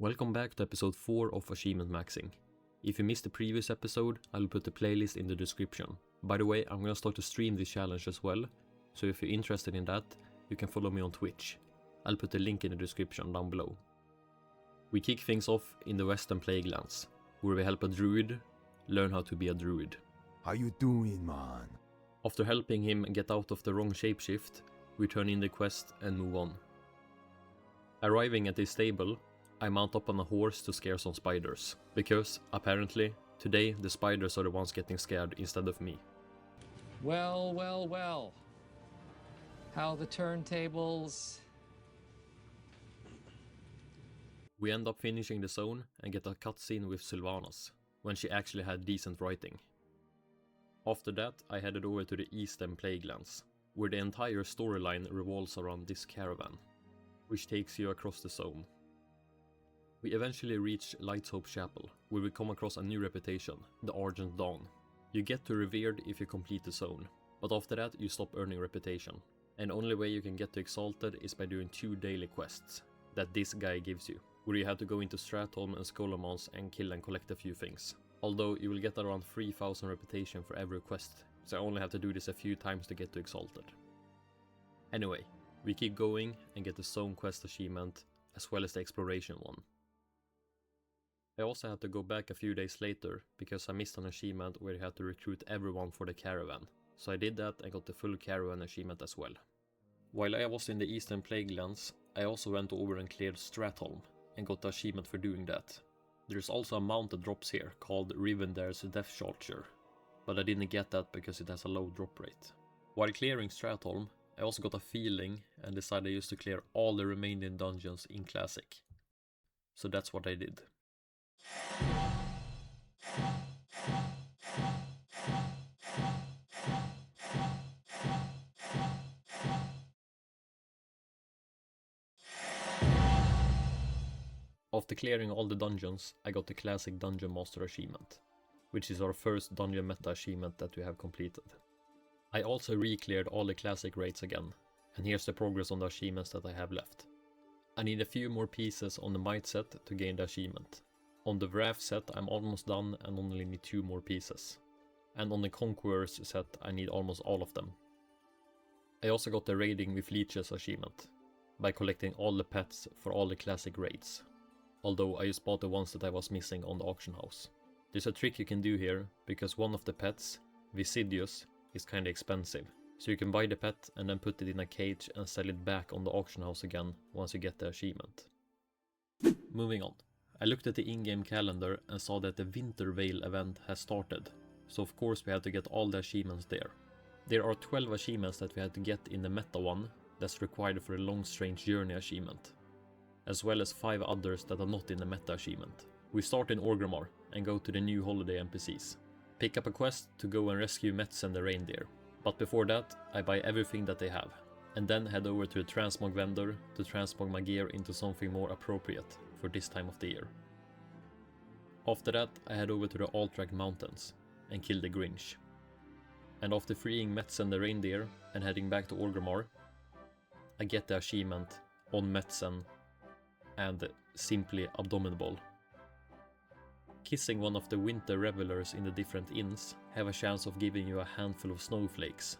Welcome back to episode 4 of Achievement Maxing. If you missed the previous episode, I'll put the playlist in the description. By the way, I'm gonna start to stream this challenge as well, so if you're interested in that, you can follow me on Twitch. I'll put the link in the description down below. We kick things off in the western Plaguelands, where we help a druid learn how to be a druid. How you doing, man? After helping him get out of the wrong shapeshift, we turn in the quest and move on. Arriving at his stable, I mount up on a horse to scare some spiders, because, apparently, today the spiders are the ones getting scared instead of me. Well. How the turntables... We end up finishing the zone and get a cutscene with Sylvanas, when she actually had decent writing. After that, I headed over to the eastern Plaguelands, where the entire storyline revolves around this caravan, which takes you across the zone. We eventually reach Light's Hope Chapel, where we come across a new reputation, the Argent Dawn. You get to Revered if you complete the zone, but after that you stop earning reputation, and the only way you can get to Exalted is by doing 2 daily quests that this guy gives you, where you have to go into Stratholme and Skolamons and kill and collect a few things. Although you will get around 3000 reputation for every quest, so I only have to do this a few times to get to Exalted. Anyway, we keep going and get the zone quest achievement as well as the exploration one. I also had to go back a few days later because I missed an achievement where you had to recruit everyone for the caravan, so I did that and got the full caravan achievement as well. While I was in the eastern Plaguelands, I also went over and cleared Stratholme and got the achievement for doing that. There's also a mount that drops here called Rivendare's Death Charger, but I didn't get that because it has a low drop rate. While clearing Stratholme, I also got a feeling and decided just to clear all the remaining dungeons in Classic. So that's what I did. After clearing all the dungeons, I got the Classic Dungeon Master achievement, which is our first dungeon meta achievement that we have completed. I also re-cleared all the Classic raids again, and here's the progress on the achievements that I have left. I need a few more pieces on the Might set to gain the achievement. On the Wrath set I'm almost done and only need 2 more pieces. And on the Conquerors set I need almost all of them. I also got the Raiding with Leeches achievement, by collecting all the pets for all the Classic raids. Although I just bought the ones that I was missing on the auction house. There's a trick you can do here, because one of the pets, Visidius, is kinda expensive. So you can buy the pet and then put it in a cage and sell it back on the auction house again once you get the achievement. Moving on. I looked at the in-game calendar and saw that the Winter Veil event has started, so of course we had to get all the achievements there. There are 12 achievements that we had to get in the meta one that's required for the Long Strange Journey achievement, as well as 5 others that are not in the meta achievement. We start in Orgrimmar and go to the new holiday NPCs. Pick up a quest to go and rescue Metz and the reindeer, but before that I buy everything that they have, and then head over to the transmog vendor to transmog my gear into something more appropriate for this time of the year. After that I head over to the Alterac Mountains and kill the Grinch. And after freeing Metz and the reindeer and heading back to Orgrimmar, I get the achievement on Metzen and simply abominable. Kissing one of the winter revelers in the different inns have a chance of giving you a handful of snowflakes.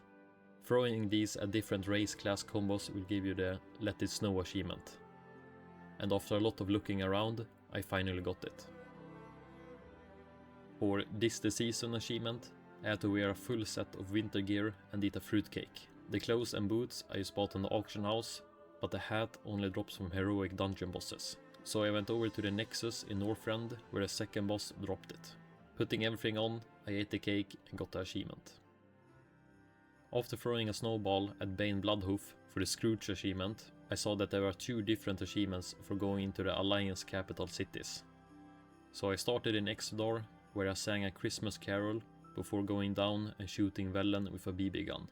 Throwing these at different race class combos will give you the Let It Snow achievement. And after a lot of looking around, I finally got it. For this the season achievement, I had to wear a full set of winter gear and eat a fruitcake. The clothes and boots I just bought on the auction house, but the hat only drops from heroic dungeon bosses. So I went over to the Nexus in Northrend, where the second boss dropped it. Putting everything on, I ate the cake and got the achievement. After throwing a snowball at Bane Bloodhoof for the Scrooge achievement, I saw that there were 2 different achievements for going into the Alliance capital cities. So I started in Exodar, where I sang a Christmas carol before going down and shooting Velen with a BB gun.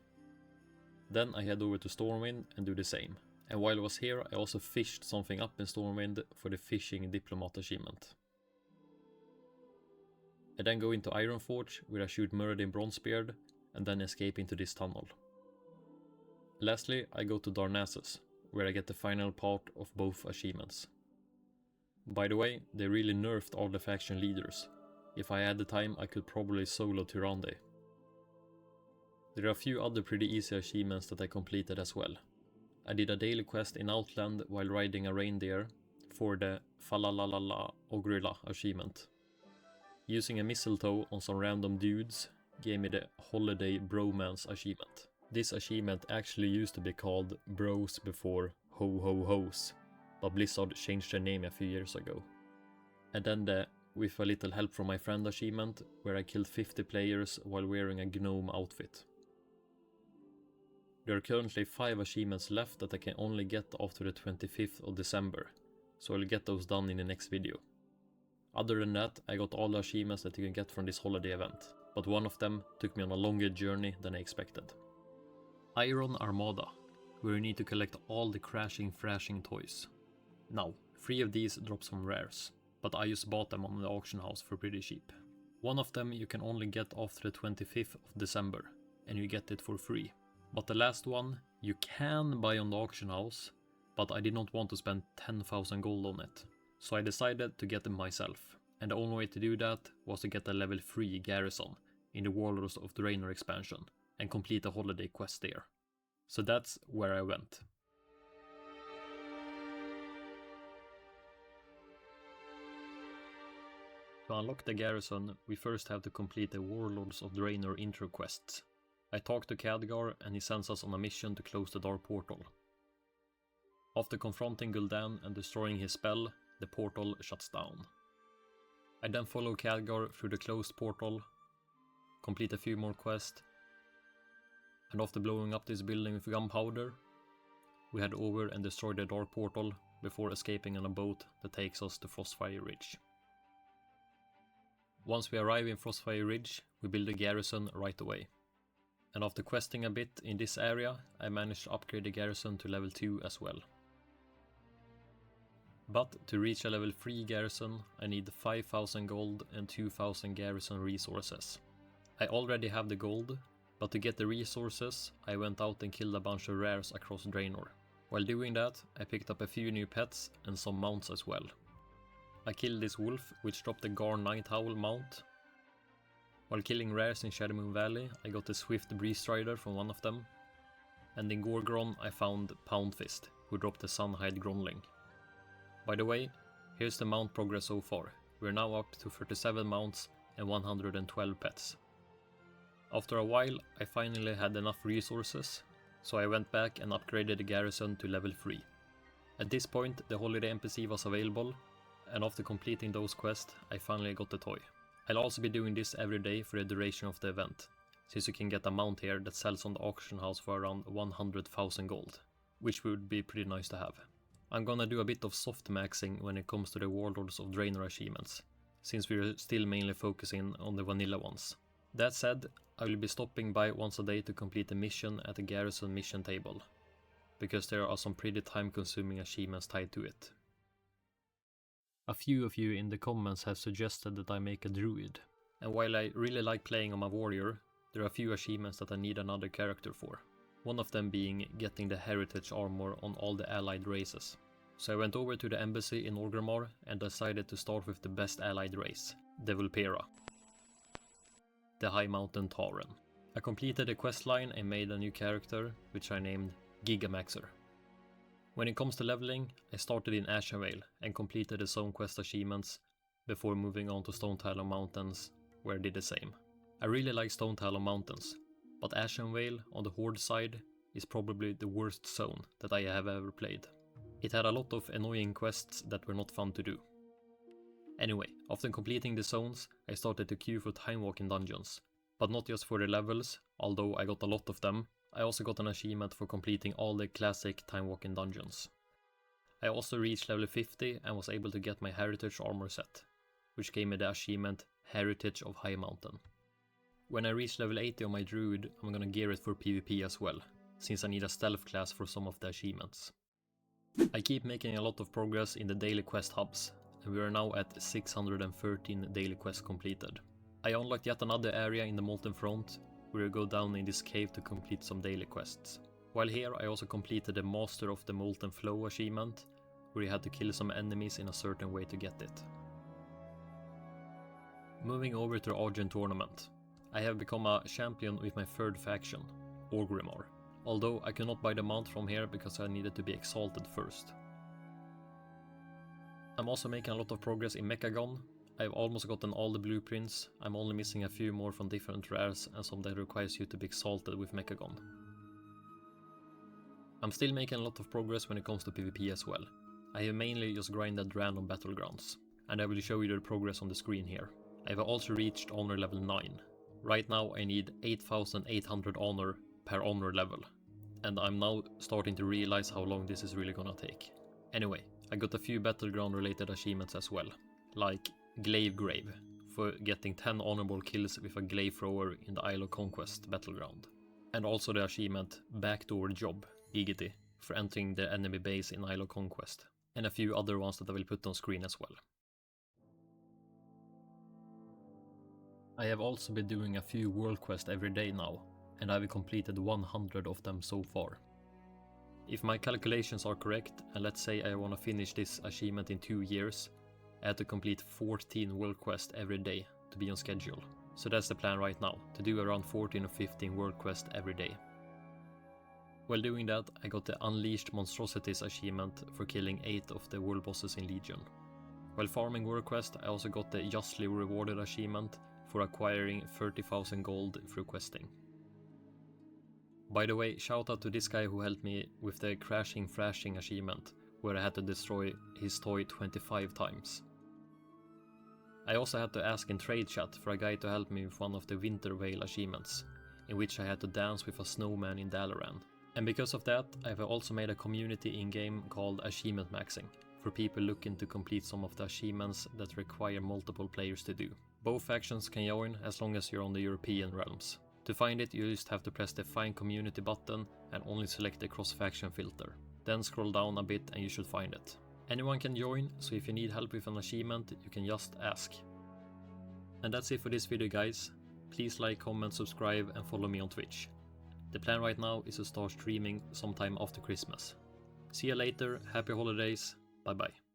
Then I head over to Stormwind and do the same. And while I was here I also fished something up in Stormwind for the Fishing Diplomat achievement. I then go into Ironforge, where I shoot Muradin Bronzebeard and then escape into this tunnel. Lastly, I go to Darnassus, where I get the final part of both achievements. By the way, they really nerfed all the faction leaders. If I had the time, I could probably solo Tyrande. There are a few other pretty easy achievements that I completed as well. I did a daily quest in Outland while riding a reindeer for the Falalalala Ogrilla achievement. Using a mistletoe on some random dudes gave me the Holiday Bromance achievement. This achievement actually used to be called Bros before Ho Ho Ho's, but Blizzard changed their name a few years ago. And then the With a Little Help from My Friend achievement, where I killed 50 players while wearing a gnome outfit. There are currently 5 achievements left that I can only get after the 25th of December, so I'll get those done in the next video. Other than that, I got all the achievements that you can get from this holiday event, but one of them took me on a longer journey than I expected. Iron Armada, where you need to collect all the Crashing Thrashing toys. Now, 3 of these drop some rares, but I just bought them on the auction house for pretty cheap. One of them you can only get after the 25th of December, and you get it for free. But the last one you can buy on the auction house, but I did not want to spend 10,000 gold on it. So I decided to get them myself, and the only way to do that was to get a level 3 garrison in the Warlords of Draenor expansion and complete a holiday quest there. So that's where I went. To unlock the garrison, we first have to complete the Warlords of Draenor intro quests. I talk to Khadgar and he sends us on a mission to close the dark portal. After confronting Gul'dan and destroying his spell, the portal shuts down. I then follow Khadgar through the closed portal, complete a few more quests, and after blowing up this building with gunpowder, we head over and destroy the dark portal before escaping on a boat that takes us to Frostfire Ridge. Once we arrive in Frostfire Ridge, we build a garrison right away. And after questing a bit in this area, I managed to upgrade the garrison to level 2 as well. But to reach a level 3 garrison, I need 5,000 gold and 2,000 garrison resources. I already have the gold, but to get the resources, I went out and killed a bunch of rares across Draenor. While doing that, I picked up a few new pets and some mounts as well. I killed this wolf, which dropped the Garn Night Owl mount. While killing rares in Shadowmoon Valley, I got the Swift Breeze-Strider from one of them. And in Gorgron, I found Poundfist, who dropped the Sunhide Gronling. By the way, here's the mount progress so far. We're now up to 37 mounts and 112 pets. After a while, I finally had enough resources, so I went back and upgraded the garrison to level 3. At this point, the holiday NPC was available, and after completing those quests, I finally got the toy. I'll also be doing this every day for the duration of the event, since you can get a mount here that sells on the auction house for around 100,000 gold, which would be pretty nice to have. I'm gonna do a bit of soft maxing when it comes to the Warlords of Draenor achievements, since we're still mainly focusing on the vanilla ones. That said, I will be stopping by once a day to complete a mission at the garrison mission table, because there are some pretty time-consuming achievements tied to it. A few of you in the comments have suggested that I make a druid, and while I really like playing on my warrior, there are a few achievements that I need another character for. One of them being getting the heritage armor on all the allied races. So I went over to the embassy in Orgrimmar and decided to start with the best allied race, the Vulpera, the High Mountain Tauren. I completed the questline and made a new character, which I named Gigamaxer. When it comes to leveling, I started in Ashenvale and completed the Zone Quest achievements before moving on to Stone Talon Mountains, where I did the same. I really like Stone Talon Mountains, but Ashenvale on the Horde side is probably the worst zone that I have ever played. It had a lot of annoying quests that were not fun to do. Anyway, after completing the zones, I started to queue for time walking dungeons, but not just for the levels, although I got a lot of them. I also got an achievement for completing all the classic time walking dungeons. I also reached level 50 and was able to get my heritage armor set, which gave me the achievement Heritage of High Mountain. When I reach level 80 on my druid, I'm gonna gear it for PvP as well, since I need a stealth class for some of the achievements. I keep making a lot of progress in the daily quest hubs, and we are now at 613 daily quests completed. I unlocked yet another area in the Molten Front, where you go down in this cave to complete some daily quests. While here, I also completed the Master of the Molten Flow achievement, where you had to kill some enemies in a certain way to get it. Moving over to the Argent tournament, I have become a champion with my third faction, Orgrimmar, although I could not buy the mount from here because I needed to be exalted first. I'm also making a lot of progress in Mechagon. I've almost gotten all the blueprints, I'm only missing a few more from different rares and some that requires you to be exalted with Mechagon. I'm still making a lot of progress when it comes to PvP as well. I have mainly just grinded random battlegrounds, and I will show you the progress on the screen here. I have also reached honor level 9. Right now I need 8,800 honor per honor level, and I'm now starting to realize how long this is really gonna take. Anyway, I got a few battleground related achievements as well, like Glaive Grave, for getting 10 honorable kills with a glaive thrower in the Isle of Conquest battleground. And also the achievement Backdoor Job, Igity, for entering the enemy base in Isle of Conquest, and a few other ones that I will put on screen as well. I have also been doing a few world quests every day now, and I've completed 100 of them so far. If my calculations are correct, and let's say I want to finish this achievement in 2 years, I have to complete 14 world quests every day to be on schedule. So that's the plan right now, to do around 14 or 15 world quests every day. While doing that, I got the Unleashed Monstrosities achievement for killing 8 of the world bosses in Legion. While farming world quest, I also got the Justly Rewarded achievement for acquiring 30,000 gold through questing. By the way, shout out to this guy who helped me with the Crashing Thrashing achievement, where I had to destroy his toy 25 times. I also had to ask in trade chat for a guy to help me with one of the Winter Veil achievements, in which I had to dance with a snowman in Dalaran. And because of that, I have also made a community in-game called Achievement Maxing, for people looking to complete some of the achievements that require multiple players to do. Both factions can join as long as you're on the European realms. To find it, you just have to press the Find Community button and only select the cross-faction filter. Then scroll down a bit and you should find it. Anyone can join, so if you need help with an achievement, you can just ask. And that's it for this video, guys. Please like, comment, subscribe and follow me on Twitch. The plan right now is to start streaming sometime after Christmas. See you later, happy holidays, bye bye.